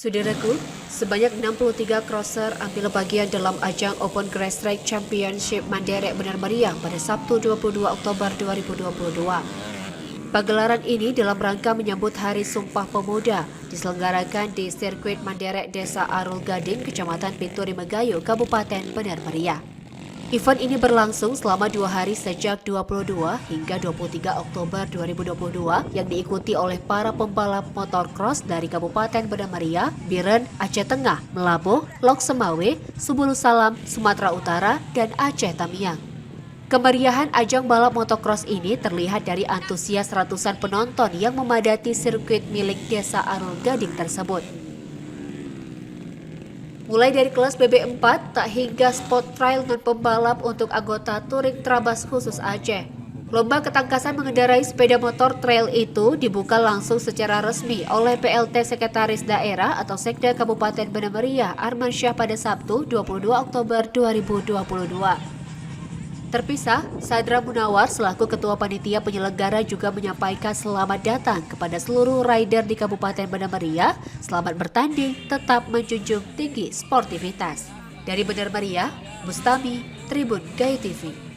Saudaraku, sebanyak 63 crosser ambil bagian dalam ajang Open Grass Track Championship Manderek Benar Meriah pada Sabtu 22 Oktober 2022. Pagelaran ini dalam rangka menyambut Hari Sumpah Pemuda diselenggarakan di sirkuit Manderek Desa Arul Gading, Kecamatan Pinturi Megayu, Kabupaten Benar Meriah. Event ini berlangsung selama 2 hari sejak 22 hingga 23 Oktober 2022 yang diikuti oleh para pembalap motocross dari Kabupaten Benar Meriah, Biren, Aceh Tengah, Melabuh, Lok Semawe, Subulu Salam, Sumatera Utara, dan Aceh Tamiang. Kemeriahan ajang balap motocross ini terlihat dari antusias ratusan penonton yang memadati sirkuit milik Desa Arul Gading tersebut. Mulai dari kelas BB4 tak hingga spot trial non pembalap untuk anggota touring Trabas khusus Aceh. Lomba ketangkasan mengendarai sepeda motor trail itu dibuka langsung secara resmi oleh PLT Sekretaris Daerah atau Sekda Kabupaten Benar Meriah Arman Syah pada Sabtu 22 Oktober 2022. Terpisah, Sadra Munawar selaku Ketua Panitia Penyelenggara juga menyampaikan selamat datang kepada seluruh rider di Kabupaten Benar Meriah. Selamat bertanding, tetap menjunjung tinggi sportivitas. Dari Benar Meriah, Bustami, Tribun Gayo TV.